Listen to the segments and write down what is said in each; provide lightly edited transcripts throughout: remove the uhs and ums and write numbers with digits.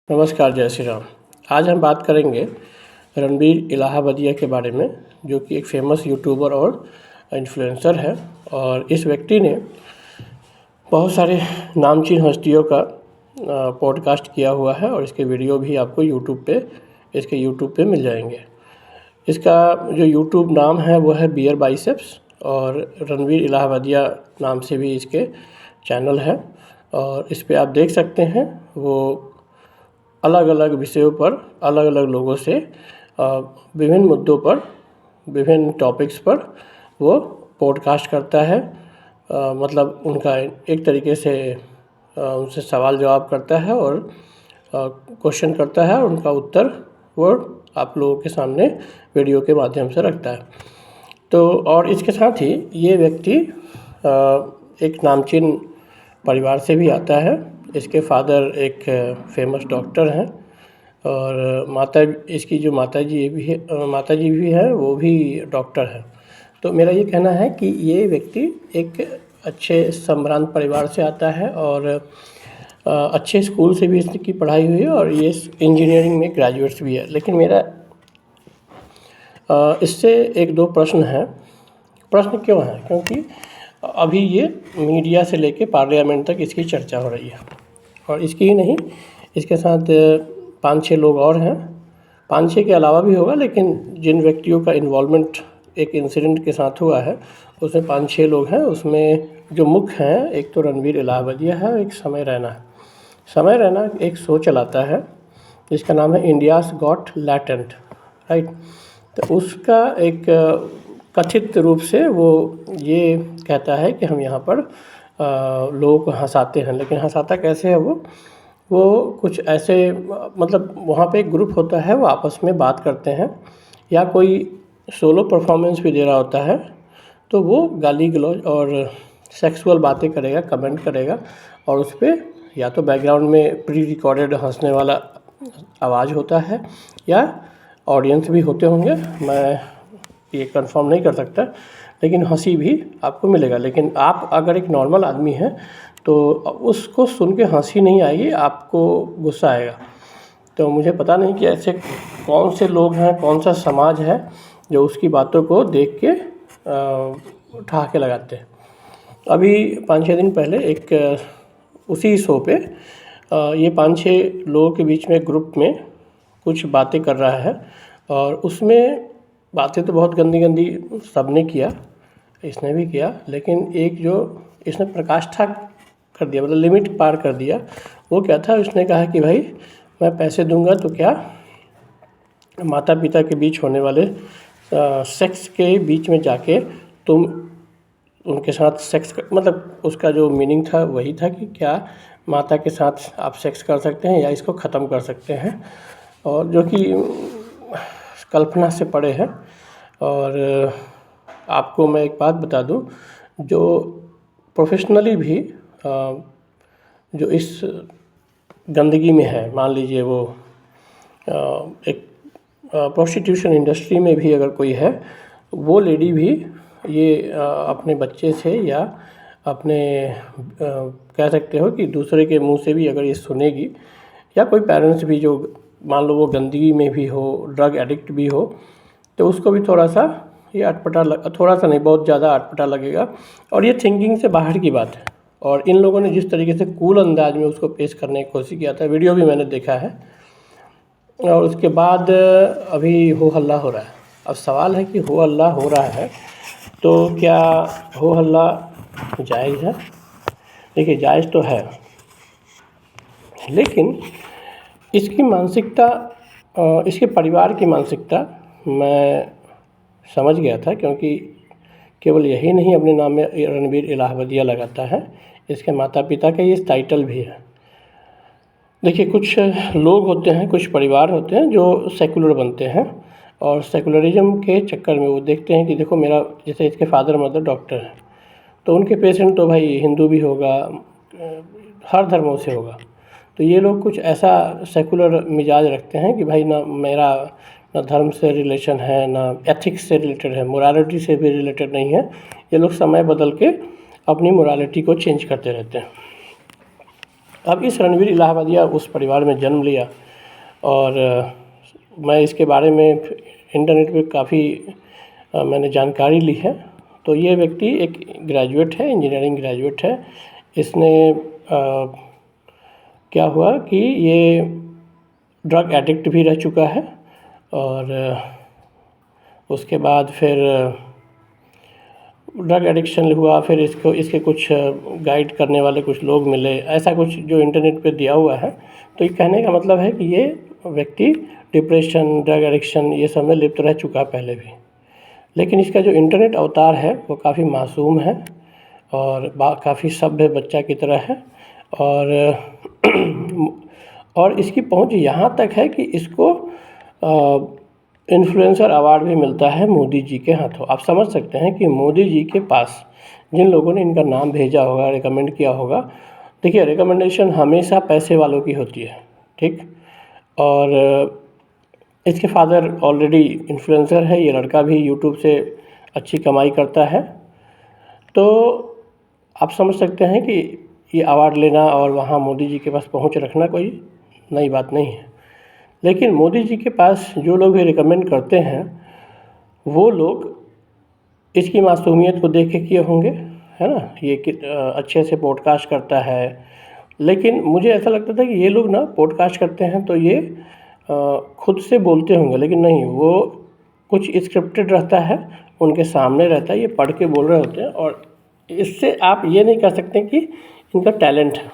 नमस्कार, जय श्री राम। आज हम बात करेंगे रणबीर इलाहाबादिया के बारे में, जो कि एक फेमस यूट्यूबर और इन्फ्लुएंसर है। और इस व्यक्ति ने बहुत सारे नामचीन हस्तियों का पॉडकास्ट किया हुआ है और इसके वीडियो भी आपको इसके यूट्यूब पे मिल जाएंगे। इसका जो यूट्यूब नाम है वो है बियर बाइसेप्स, और रणबीर इलाहाबादिया नाम से भी इसके चैनल है। और इस पे आप देख सकते हैं वो अलग अलग विषयों पर अलग अलग लोगों से विभिन्न मुद्दों पर, विभिन्न टॉपिक्स पर वो पॉडकास्ट करता है। मतलब उनका एक तरीके से उनसे सवाल जवाब करता है और क्वेश्चन करता है, और उनका उत्तर वो आप लोगों के सामने वीडियो के माध्यम से रखता है। तो और इसके साथ ही ये व्यक्ति एक नामचीन परिवार से भी आता है। इसके फादर एक फेमस डॉक्टर हैं, और इसकी जो माताजी भी है वो भी डॉक्टर है। तो मेरा ये कहना है कि ये व्यक्ति एक अच्छे संभ्रांत परिवार से आता है, और अच्छे स्कूल से भी इसकी पढ़ाई हुई है, और ये इंजीनियरिंग में ग्रेजुएट्स भी है। लेकिन मेरा इससे एक दो प्रश्न हैं। प्रश्न क्यों है? क्योंकि अभी ये मीडिया से लेके पार्लियामेंट तक इसकी चर्चा हो रही है, और इसकी ही नहीं, इसके साथ 5-6 लोग और हैं। 5-6 के अलावा भी होगा, लेकिन जिन व्यक्तियों का इन्वॉल्वमेंट एक इंसिडेंट के साथ हुआ है उसमें 5-6 लोग हैं। उसमें जो मुख्य हैं, एक तो रणबीर इलाहाबादिया है, एक समय रैना है। समय रैना एक शो चलाता है जिसका नाम है इंडियाज़ गॉट लैटेंट, राइट। तो उसका एक कथित रूप से वो ये कहता है कि हम यहाँ पर लोगों को हंसाते हैं। लेकिन हंसाता कैसे है? वो कुछ ऐसे, मतलब वहाँ पे एक ग्रुप होता है, वो आपस में बात करते हैं, या कोई सोलो परफॉर्मेंस भी दे रहा होता है, तो वो गाली गलौज और सेक्सुअल बातें करेगा, कमेंट करेगा, और उस पर या तो बैकग्राउंड में प्री रिकॉर्डेड हंसने वाला आवाज़ होता है, या ऑडियंस भी होते होंगे, मैं ये कंफर्म नहीं कर सकता, लेकिन हंसी भी आपको मिलेगा। लेकिन आप अगर एक नॉर्मल आदमी हैं तो उसको सुन के हंसी नहीं आएगी, आपको गुस्सा आएगा। तो मुझे पता नहीं कि ऐसे कौन से लोग हैं, कौन सा समाज है जो उसकी बातों को देख के ठहाके लगाते हैं। अभी 5-6 दिन पहले एक उसी शो पे ये 5-6 लोगों के बीच में ग्रुप में कुछ बातें कर रहा है, और उसमें बातें तो बहुत गंदी गंदी सबने किया, इसने भी किया, लेकिन एक जो इसने प्रकाष्ठा कर दिया, मतलब लिमिट पार कर दिया। वो क्या था? उसने कहा कि भाई मैं पैसे दूंगा तो क्या माता पिता के बीच होने वाले सेक्स के बीच में जाके तुम उनके साथ सेक्स मतलब उसका जो मीनिंग था वही था कि क्या माता के साथ आप सेक्स कर सकते हैं या इसको ख़त्म कर सकते हैं, और जो कि कल्पना से परे है। और आपको मैं एक बात बता दूं, जो प्रोफेशनली भी जो इस गंदगी में है, मान लीजिए वो एक प्रोस्टिट्यूशन इंडस्ट्री में भी अगर कोई है, वो लेडी भी ये अपने बच्चे से या अपने कह सकते हो कि दूसरे के मुंह से भी अगर ये सुनेगी, या कोई पेरेंट्स भी जो मान लो वो गंदगी में भी हो, ड्रग एडिक्ट भी हो, तो उसको भी थोड़ा सा ये थोड़ा सा नहीं, बहुत ज़्यादा अटपटा लगेगा। और ये थिंकिंग से बाहर की बात है, और इन लोगों ने जिस तरीके से कूल अंदाज में उसको पेश करने की कोशिश किया था, वीडियो भी मैंने देखा है, और उसके बाद अभी हो हल्ला हो रहा है। अब सवाल है कि हो हल्ला हो रहा है तो क्या हो हल्ला जायज़ है? देखिए, जायज़ तो है, लेकिन इसकी मानसिकता, इसके परिवार की मानसिकता मैं समझ गया था, क्योंकि केवल यही नहीं अपने नाम में रणबीर इलाहाबादिया लगाता है, इसके माता पिता का ये टाइटल भी है। देखिए, कुछ लोग होते हैं, कुछ परिवार होते हैं जो सेकुलर बनते हैं, और सेकुलरिज्म के चक्कर में वो देखते हैं कि देखो मेरा, जैसे इसके फादर मदर डॉक्टर हैं, तो उनके पेशेंट तो भाई हिंदू भी होगा, हर धर्मों से होगा। तो ये लोग कुछ ऐसा सेकुलर मिजाज रखते हैं कि भाई मेरा ना धर्म से रिलेशन है, ना एथिक्स से रिलेटेड है, मोरालिटी से भी रिलेटेड नहीं है। ये लोग समय बदल के अपनी मोरालिटी को चेंज करते रहते हैं। अब इस रणवीर इलाहाबादिया उस परिवार में जन्म लिया और मैं इसके बारे में इंटरनेट पे काफ़ी मैंने जानकारी ली है। तो ये व्यक्ति एक ग्रेजुएट है, इंजीनियरिंग ग्रेजुएट है। इसने क्या हुआ कि ये ड्रग एडिक्ट भी रह चुका है और उसके बाद फिर ड्रग एडिक्शन हुआ, फिर इसके कुछ गाइड करने वाले कुछ लोग मिले, ऐसा कुछ जो इंटरनेट पे दिया हुआ है। तो ये कहने का मतलब है कि ये व्यक्ति डिप्रेशन, ड्रग एडिक्शन ये सब में लिप्त रह चुका है पहले भी। लेकिन इसका जो इंटरनेट अवतार है वो काफ़ी मासूम है और काफ़ी सभ्य बच्चा की तरह है और इसकी पहुंच यहाँ तक है कि इसको इन्फ्लुएंसर अवार्ड भी मिलता है मोदी जी के हाथों। आप समझ सकते हैं कि मोदी जी के पास जिन लोगों ने इनका नाम भेजा होगा, रिकमेंड किया होगा, देखिए रिकमेंडेशन हमेशा पैसे वालों की होती है, ठीक। और इसके फादर ऑलरेडी इन्फ्लुएंसर है, ये लड़का भी यूट्यूब से अच्छी कमाई करता है। तो आप समझ सकते हैं कि ये अवार्ड लेना और वहाँ मोदी जी के पास पहुँच रखना कोई नई बात नहीं है। लेकिन मोदी जी के पास जो लोग भी रिकमेंड करते हैं वो लोग इसकी मासूमियत को देख के किए होंगे, है ना। ये अच्छे से पॉडकास्ट करता है, लेकिन मुझे ऐसा लगता था कि ये लोग ना पॉडकास्ट करते हैं तो ये खुद से बोलते होंगे, लेकिन नहीं, वो कुछ स्क्रिप्टेड रहता है, उनके सामने रहता है, ये पढ़ के बोल रहे होते हैं। और इससे आप ये नहीं कह सकते कि इनका टैलेंट है।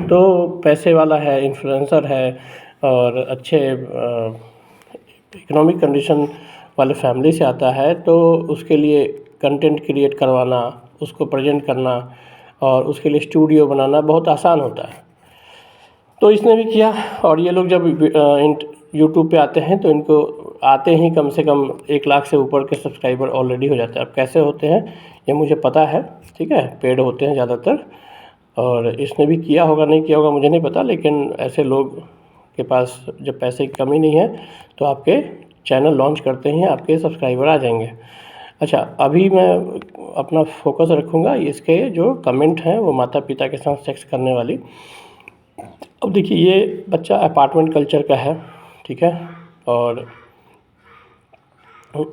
तो पैसे वाला है, इन्फ्लुएंसर है और अच्छे इकोनॉमिक कंडीशन वाले फैमिली से आता है, तो उसके लिए कंटेंट क्रिएट करवाना, उसको प्रेजेंट करना और उसके लिए स्टूडियो बनाना बहुत आसान होता है। तो इसने भी किया। और ये लोग जब यूट्यूब पे आते हैं तो इनको आते ही कम से कम 1 लाख से ऊपर के सब्सक्राइबर ऑलरेडी हो जाते हैं। अब कैसे होते हैं ये मुझे पता है, ठीक है, पेड होते हैं ज़्यादातर। और इसने भी किया होगा, नहीं किया होगा मुझे नहीं पता, लेकिन ऐसे लोग के पास जब पैसे की कमी नहीं है तो आपके चैनल लॉन्च करते ही आपके सब्सक्राइबर आ जाएंगे। अच्छा, अभी मैं अपना फोकस रखूँगा इसके जो कमेंट हैं वो माता पिता के साथ सेक्स करने वाली। अब देखिए ये बच्चा अपार्टमेंट कल्चर का है, ठीक है, और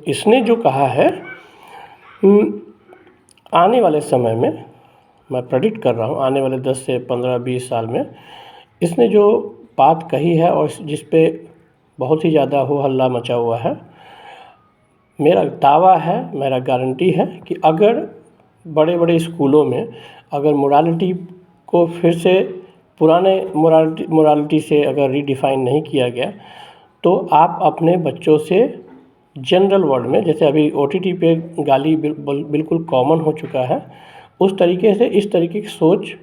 इसने जो कहा है आने वाले समय में, मैं प्रेडिक्ट कर रहा हूँ आने वाले 10 से 15-20 साल में इसने जो बात कही है और जिस पे बहुत ही ज़्यादा हो हल्ला मचा हुआ है, मेरा दावा है, मेरा गारंटी है कि अगर बड़े बड़े स्कूलों में अगर मोरालिटी को फिर से पुराने मोरालिटी से अगर रीडिफाइन नहीं किया गया तो आप अपने बच्चों से जनरल वर्ड में, जैसे अभी OTT पे गाली बिल्कुल कॉमन हो चुका है, उस तरीके से इस तरीके की सोच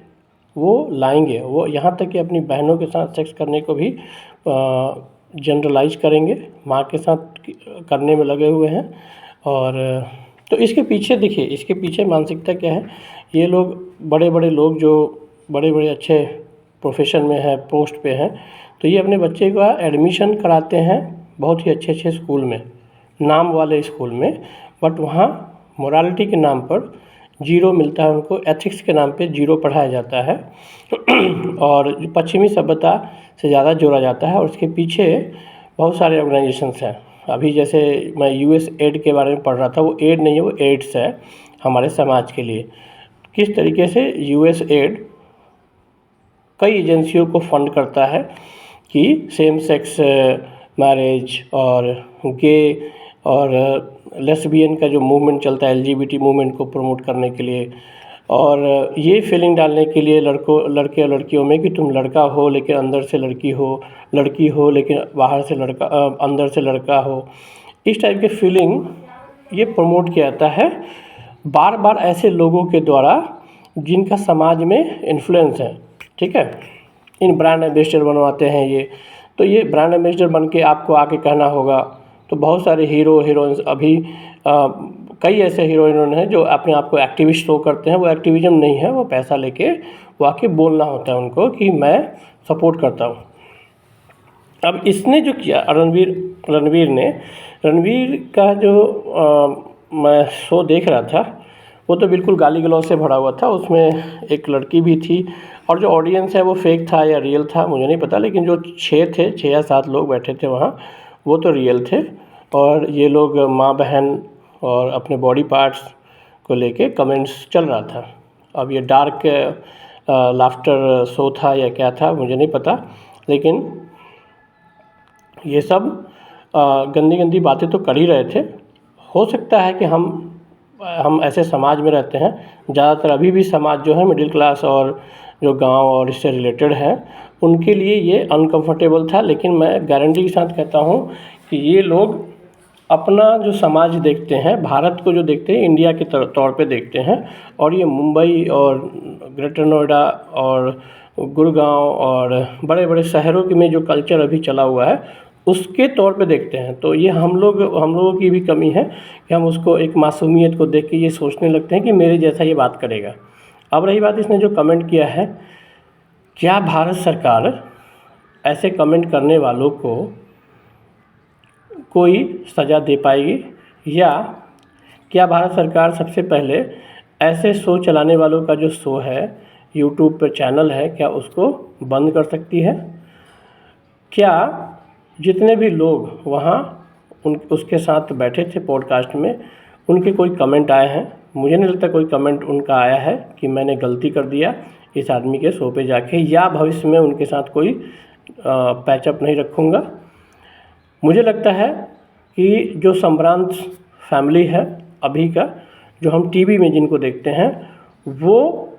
वो लाएंगे। वो यहाँ तक कि अपनी बहनों के साथ सेक्स करने को भी जनरलाइज करेंगे, माँ के साथ करने में लगे हुए हैं। और तो इसके पीछे देखिए, इसके पीछे मानसिकता क्या है। ये लोग बड़े बड़े लोग जो बड़े बड़े अच्छे प्रोफेशन में हैं, पोस्ट पे हैं, तो ये अपने बच्चे का एडमिशन कराते हैं बहुत ही अच्छे अच्छे स्कूल में, नाम वाले स्कूल में, बट वहाँ मोरालिटी के नाम पर जीरो मिलता है उनको, एथिक्स के नाम पे जीरो पढ़ाया जाता है और पश्चिमी सभ्यता से ज़्यादा जोड़ा जाता है। और उसके पीछे बहुत सारे ऑर्गेनाइजेशंस हैं। अभी जैसे मैं USAID के बारे में पढ़ रहा था, वो एड नहीं है, वो एड्स है हमारे समाज के लिए। किस तरीके से USAID कई एजेंसियों को फंड करता है कि सेम सेक्स मैरिज और गे और लेस्बियन का जो मूवमेंट चलता है, LGBT मूवमेंट को प्रमोट करने के लिए, और ये फीलिंग डालने के लिए लड़के और लड़कियों में कि तुम लड़का हो लेकिन अंदर से लड़की हो लेकिन बाहर से लड़का, अंदर से लड़का हो, इस टाइप के फीलिंग ये प्रमोट किया जाता है बार बार ऐसे लोगों के द्वारा जिनका समाज में इन्फ्लुएंस है, ठीक है। इन ब्रांड एम्बेसडर बनवाते हैं ये। तो ये ब्रांड एम्बेसडर बन के आपको आके कहना होगा। तो बहुत सारे हीरो हीरोइंस अभी कई ऐसे हीरो हीरोइन हैं जो अपने आप को एक्टिविस्ट शो करते हैं। वो एक्टिविज्म नहीं है, वो पैसा लेके वो आके बोलना होता है उनको कि मैं सपोर्ट करता हूँ। अब इसने जो किया रणवीर का जो मैं शो देख रहा था वो तो बिल्कुल गाली गलौज से भरा हुआ था। उसमें एक लड़की भी थी और जो ऑडियंस है वो फेक था या रियल था मुझे नहीं पता, लेकिन जो 6 या 7 लोग बैठे थे वहाँ वो तो रियल थे। और ये लोग माँ बहन और अपने बॉडी पार्ट्स को लेके कमेंट्स चल रहा था। अब ये डार्क लाफ्टर शो था या क्या था मुझे नहीं पता, लेकिन ये सब गंदी गंदी बातें तो कर ही रहे थे। हो सकता है कि हम ऐसे समाज में रहते हैं, ज़्यादातर अभी भी समाज जो है मिडिल क्लास और जो गांव और इससे रिलेटेड है उनके लिए ये अनकंफर्टेबल था। लेकिन मैं गारंटी के साथ कहता हूँ कि ये लोग अपना जो समाज देखते हैं, भारत को जो देखते हैं इंडिया के तौर पे देखते हैं, और ये मुंबई और ग्रेटर नोएडा और गुड़गांव और बड़े बड़े शहरों के में जो कल्चर अभी चला हुआ है उसके तौर पे देखते हैं। तो ये हम लोगों की भी कमी है कि हम उसको एक मासूमियत को देख के ये सोचने लगते हैं कि मेरे जैसा ये बात करेगा। अब रही बात इसने जो कमेंट किया है, क्या भारत सरकार ऐसे कमेंट करने वालों को कोई सज़ा दे पाएगी, या क्या भारत सरकार सबसे पहले ऐसे शो चलाने वालों का जो शो है यूट्यूब पर चैनल है क्या उसको बंद कर सकती है? क्या जितने भी लोग वहाँ उसके साथ बैठे थे पॉडकास्ट में उनके कोई कमेंट आए हैं? मुझे नहीं लगता कोई कमेंट उनका आया है कि मैंने गलती कर दिया इस आदमी के शो पे जाके, या भविष्य में उनके साथ कोई पैचअप नहीं रखूँगा। मुझे लगता है कि जो संभ्रांत फैमिली है अभी का, जो हम टीवी में जिनको देखते हैं, वो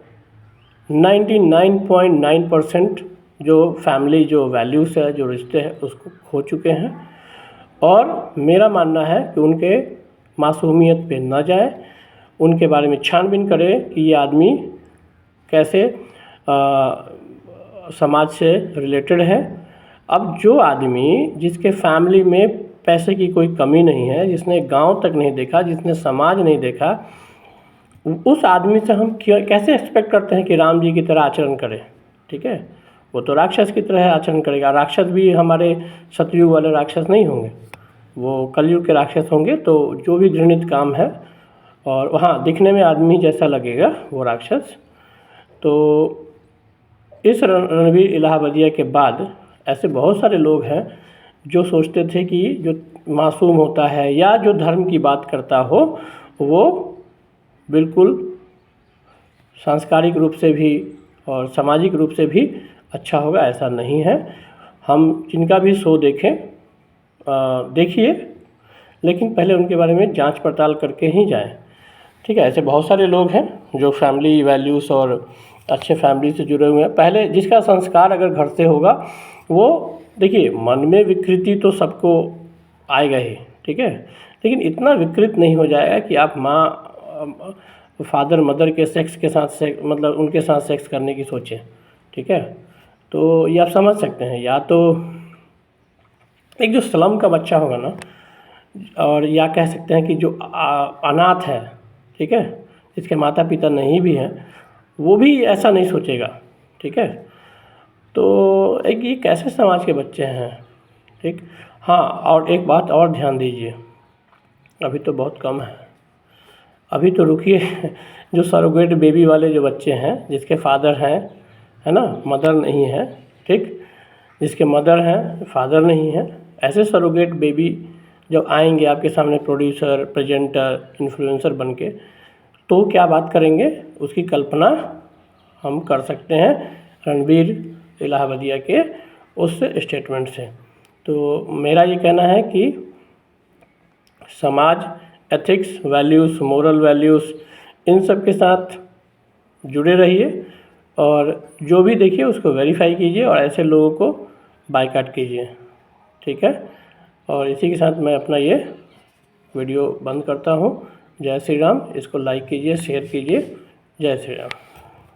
99.9% जो फैमिली जो वैल्यूज़ है, जो रिश्ते हैं उसको खो चुके हैं। और मेरा मानना है कि उनके मासूमियत पे ना जाए, उनके बारे में छानबीन करें कि ये आदमी कैसे समाज से रिलेटेड है। अब जो आदमी जिसके फैमिली में पैसे की कोई कमी नहीं है, जिसने गांव तक नहीं देखा, जिसने समाज नहीं देखा, उस आदमी से हम कैसे एक्सपेक्ट करते हैं कि राम जी की तरह आचरण करे? ठीक है, वो तो राक्षस की तरह आचरण करेगा। राक्षस भी हमारे सतयुग वाले राक्षस नहीं होंगे, वो कलयुग के राक्षस होंगे। तो जो भी घृणित काम है और वहाँ दिखने में आदमी जैसा लगेगा वो राक्षस। तो इस रणवीर इलाहाबादिया के बाद ऐसे बहुत सारे लोग हैं जो सोचते थे कि जो मासूम होता है या जो धर्म की बात करता हो वो बिल्कुल सांस्कारिक रूप से भी और सामाजिक रूप से भी अच्छा होगा। ऐसा नहीं है। हम जिनका भी शो देखें देखिए, लेकिन पहले उनके बारे में जांच पड़ताल करके ही जाएं। ठीक है, ऐसे बहुत सारे लोग हैं जो फैमिली वैल्यूज़ और अच्छे फैमिली से जुड़े हुए हैं। पहले जिसका संस्कार अगर घर से होगा वो, देखिए, मन में विकृति तो सबको आएगा ही, ठीक है, लेकिन इतना विकृत नहीं हो जाएगा कि आप माँ फादर मदर के सेक्स के साथ मतलब उनके साथ सेक्स करने की सोचें। ठीक है, तो ये आप समझ सकते हैं। या तो एक जो स्लम का बच्चा होगा ना, और या कह सकते हैं कि जो अनाथ है, ठीक है, जिसके माता पिता नहीं भी हैं, वो भी ऐसा नहीं सोचेगा। ठीक है, तो एक ये कैसे समाज के बच्चे हैं। ठीक, हाँ, और एक बात और ध्यान दीजिए, अभी तो बहुत कम है, अभी तो रुकिए। जो सरोगेट बेबी वाले जो बच्चे हैं जिसके फादर हैं, है ना, मदर नहीं है, ठीक, जिसके मदर हैं फादर नहीं है, ऐसे सरोगेट बेबी जब आएंगे आपके सामने प्रोड्यूसर, प्रेजेंटर, इन्फ्लुएंसर बन के, तो क्या बात करेंगे उसकी कल्पना हम कर सकते हैं रणवीर इलाहाबादिया के उस स्टेटमेंट से। तो मेरा ये कहना है कि समाज, एथिक्स, वैल्यूज़, मोरल वैल्यूज़, इन सब के साथ जुड़े रहिए और जो भी देखिए उसको वेरीफाई कीजिए और ऐसे लोगों को बायकॉट कीजिए। ठीक है, और इसी के साथ मैं अपना ये वीडियो बंद करता हूँ। जय श्री राम। इसको लाइक कीजिए, शेयर कीजिए। जय श्री राम।